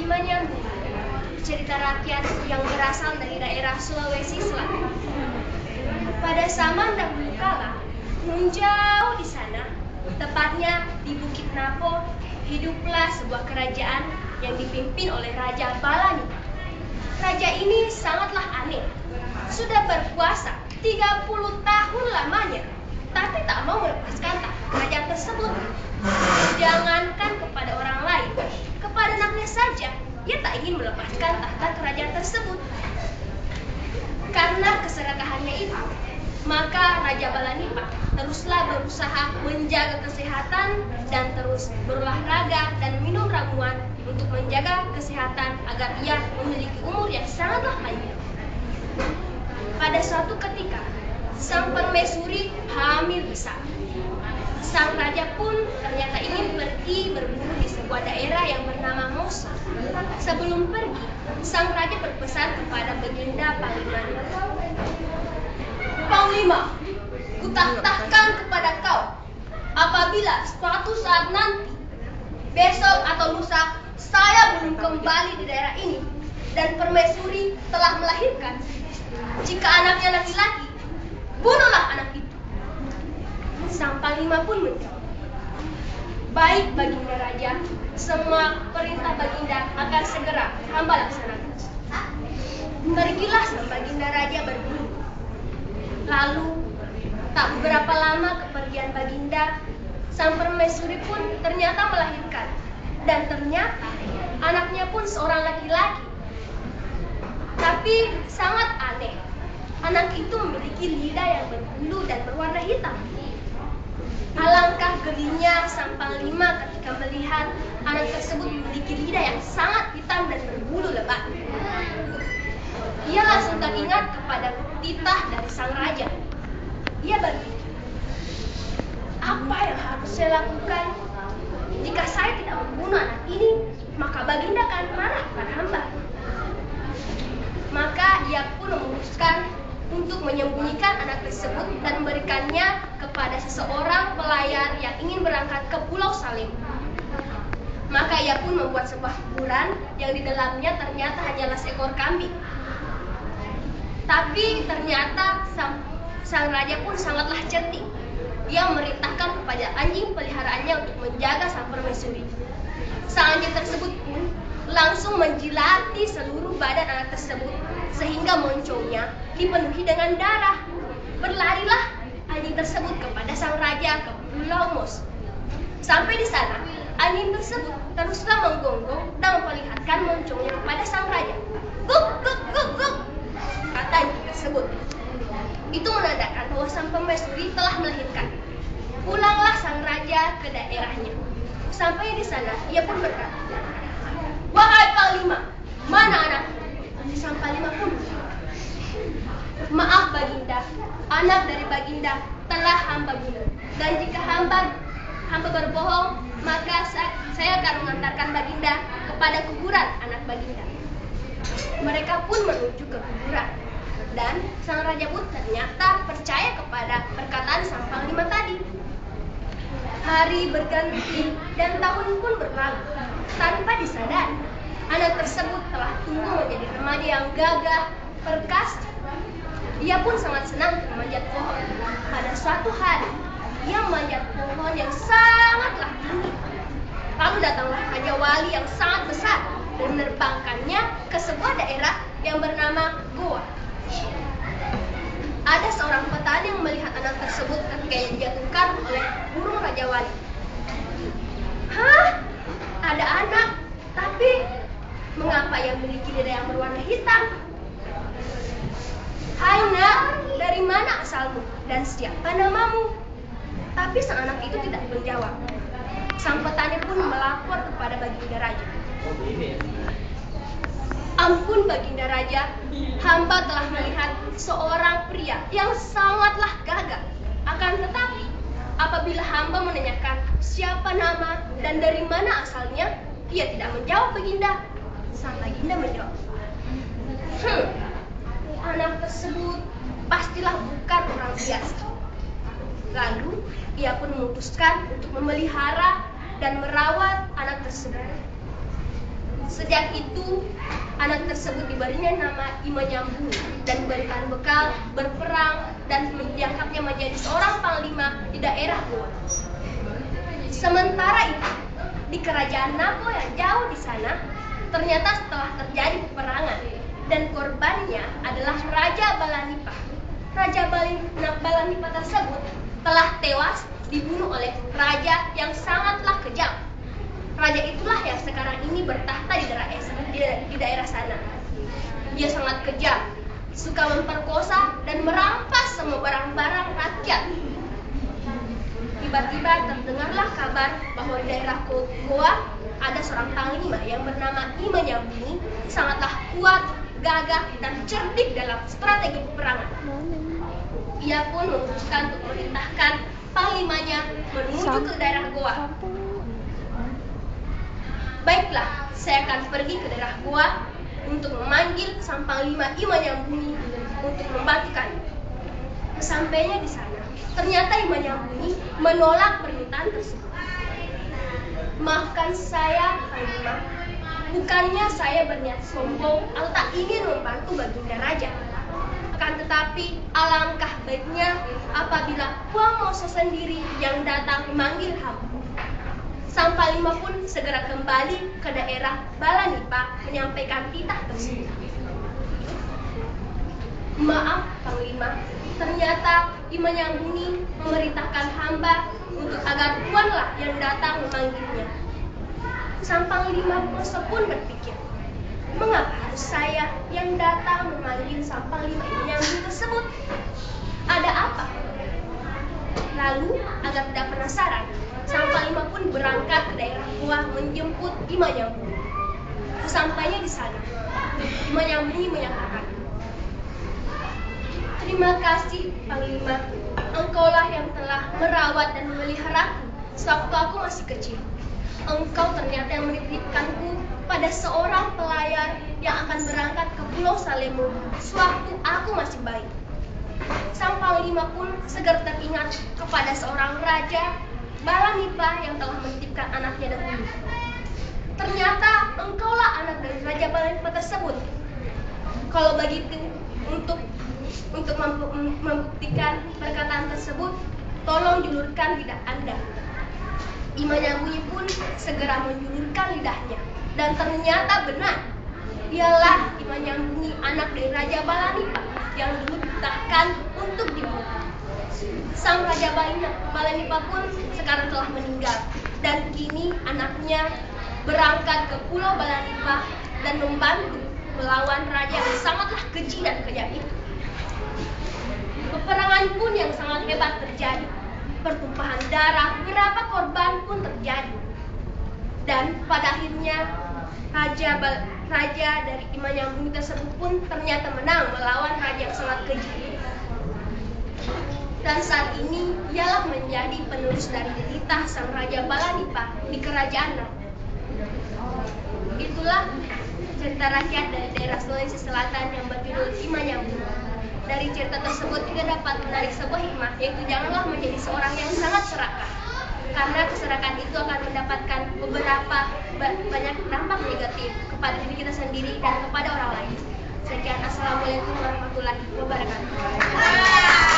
Imanyang cerita rakyat yang berasal dari daerah Sulawesi Selatan. Pada zaman dahulu kala, jauh di sana, tepatnya di Bukit Napo, hiduplah sebuah kerajaan yang dipimpin oleh Raja Balani. Raja ini sangatlah aneh. Sudah berkuasa 30 tahun lamanya, tapi tak mau melepaskan tahta kerajaan tersebut. Jangankan kepada orang lain, kepada anaknya saja, ia tak ingin melepaskan tahta kerajaan tersebut. Karena keserakahannya itu, maka Raja Balanipa teruslah berusaha menjaga kesehatan dan terus berolahraga dan minum ramuan untuk menjaga kesehatan agar ia memiliki umur yang sangatlah panjang. Pada suatu ketika, sang permaisuri hamil besar. Sang raja pun ternyata ingin pergi berburu di sebuah daerah yang bernama Mosa. Sebelum pergi, sang raja berpesan kepada Baginda Panglima. Panglima, kutahtahkan kepada kau, apabila suatu saat nanti, besok atau lusa, saya belum kembali di daerah ini dan permaisuri telah melahirkan, jika anaknya laki-laki, bunuhlah anak itu. Sang Panglima pun menjawab, baik Baginda Raja, semua perintah Baginda akan segera hamba laksanakan. Pergilah sang Baginda Raja berburu. Lalu, tak beberapa lama kepergian Baginda, sang permaisuri pun ternyata melahirkan. Dan ternyata anaknya pun seorang laki-laki. Tapi sangat aneh, anak itu memiliki lidah yang berbulu dan berwarna hitam. Alangkah gelinya sang Panglima ketika melihat anak tersebut memiliki lidah yang sangat hitam dan berbulu lebat. Ia langsung teringat kepada titah dari sang raja. Ia berpikir, apa yang harus saya lakukan? Jika saya tidak membunuh anak ini, maka Baginda akan marah pada hamba. Maka ia pun memutuskan untuk menyembunyikan anak tersebut dan memberikannya kepada seseorang pelayar yang ingin berangkat ke Pulau Salim. Maka ia pun membuat sebuah kuburan yang di dalamnya ternyata hanyalah seekor kambing. Tapi ternyata sang raja pun sangatlah cerdik. Ia memerintahkan kepada anjing peliharaannya untuk menjaga sang permaisuri. Sang anjing tersebut pun langsung menjilati seluruh badan anak tersebut sehingga moncongnya dipenuhi dengan darah. Berlarilah anjing tersebut kepada sang raja ke Pulau Mos. Sampai di sana, anjing tersebut teruslah menggonggong dan memperlihatkan moncongnya kepada sang raja. Guk, guk, guk, guk, kata anjing tersebut. Itu menandakan bahwa sang permaisuri telah melahirkan. Pulanglah sang raja ke daerahnya. Sampai di sana, ia pun berkata, wahai Panglima, mana anak? Sang Panglima pun, maaf Baginda, anak dari Baginda telah hamba bunuh. Dan jika hamba berbohong, maka saya akan mengantarkan Baginda kepada kuburan anak Baginda. Mereka pun menuju ke kuburan. Dan sang raja pun ternyata percaya kepada perkataan sang Panglima tadi. Hari berganti dan tahun pun berlalu. Tanpa disadari, anak tersebut telah tumbuh menjadi remaja yang gagah, perkasa. Ia pun sangat senang memanjat pohon. Pada suatu hari, ia memanjat pohon yang sangatlah tinggi. Lalu datanglah Raja Wali yang sangat besar dan menerbangkannya ke sebuah daerah yang bernama Goa. Ada seorang petani yang melihat anak tersebut ketika ia dijatuhkan oleh burung Raja Wali. Hah? Ada anak, tapi mengapa ia memiliki lidah yang berwarna hitam? Hai nak, dari mana asalmu dan siapa namamu? Tapi sang anak itu tidak menjawab. Sang petani pun melapor kepada Baginda Raja. Ampun Baginda Raja, hamba telah melihat seorang pria yang sangatlah gagah. Akan tetapi, apabila hamba menanyakan siapa nama dan dari mana asalnya, ia tidak menjawab Baginda. Sang Baginda menjawab, anak tersebut pastilah bukan orang biasa. Lalu, ia pun memutuskan untuk memelihara dan merawat anak tersebut. Sejak itu, anak tersebut diberinya nama Imanyambuni dan diberikan bekal berperang dan diangkatnya menjadi seorang panglima di daerah Goa. Sementara itu, di kerajaan Napo yang jauh di sana, ternyata setelah terjadi peperangan dan korbannya adalah Raja Balanipa. Raja Balanipa tersebut telah tewas dibunuh oleh raja yang sangatlah kejam. Raja itulah yang sekarang ini bertahta di daerah sana. Dia sangat kejam, suka memperkosa dan merampas semua barang-barang rakyat. Tiba-tiba terdengarlah kabar bahwa di daerah Goa ada seorang panglima yang bernama Imanyambuni, sangatlah kuat, gagah, dan cerdik dalam strategi peperangan. Ia pun memutuskan untuk memerintahkan panglimanya menuju ke daerah Goa. Baiklah, saya akan pergi ke daerah Goa untuk memanggil sang panglima Imanyambuni untuk membantukannya. Sesampainya di sana, ternyata Imanyambuni menolak permintaan tersebut. Maafkan saya, Panglima. Bukannya saya berniat sombong atau tak ingin membantu baginda raja. Akan tetapi, alangkah baiknya apabila Puang Moso sendiri yang datang memanggil hamba. Sang panglima pun segera kembali ke daerah Balanipa menyampaikan titah tersebut. Maaf, Panglima, ternyata Imanyambuni memerintahkan hamba untuk agar tuanlah yang datang memanggilnya. Sang panglima Moso pun berpikir, mengapa harus saya yang datang memanggil sang panglima Imanyambuni tersebut? Ada apa? Lalu, agar tidak penasaran, sang panglima pun berangkat ke daerah Goa menjemput Imanyambuni. Sesampainya di sana, Imanyambuni menyatakan, terima kasih, Panglima. Engkaulah yang telah merawat dan memeliharaku sewaktu aku masih kecil. Engkau ternyata yang menitipkanku pada seorang pelayar yang akan berangkat ke Pulau Salemo sewaktu aku masih bayi. Sang panglima pun segera teringat kepada seorang raja Balanipa yang telah menitipkan anaknya dahulu. Ternyata engkaulah anak dari Raja Balanipa tersebut. Kalau begitu, untuk membuktikan perkataan tersebut, tolong julurkan lidah Anda. Imanyambuni pun segera menjulurkan lidahnya, dan ternyata benar, dialah Imanyambuni anak dari Raja Balanipa yang dulu dititahkan untuk dibunuh. Sang Raja Balanipa pun sekarang telah meninggal, dan kini anaknya berangkat ke Pulau Balanipa dan membantu melawan raja yang sangatlah keji dan kejam itu. Peperangan pun yang sangat hebat terjadi. Pertumpahan darah, beberapa korban pun terjadi. Dan pada akhirnya raja dari Imanyambuni tersebut pun ternyata menang melawan raja yang sangat keji. Dan saat ini ialah menjadi penerus dari titah sang Raja Balanipa di kerajaan Napo. Itulah cerita rakyat dari daerah Sulawesi Selatan yang berjudul Imanyambuni. Dari cerita tersebut kita dapat menarik sebuah hikmah, yaitu janganlah menjadi seorang yang sangat serakah, karena keserakan itu akan mendapatkan beberapa banyak dampak negatif kepada diri kita sendiri dan kepada orang lain. Sekian, assalamualaikum warahmatullahi wabarakatuh.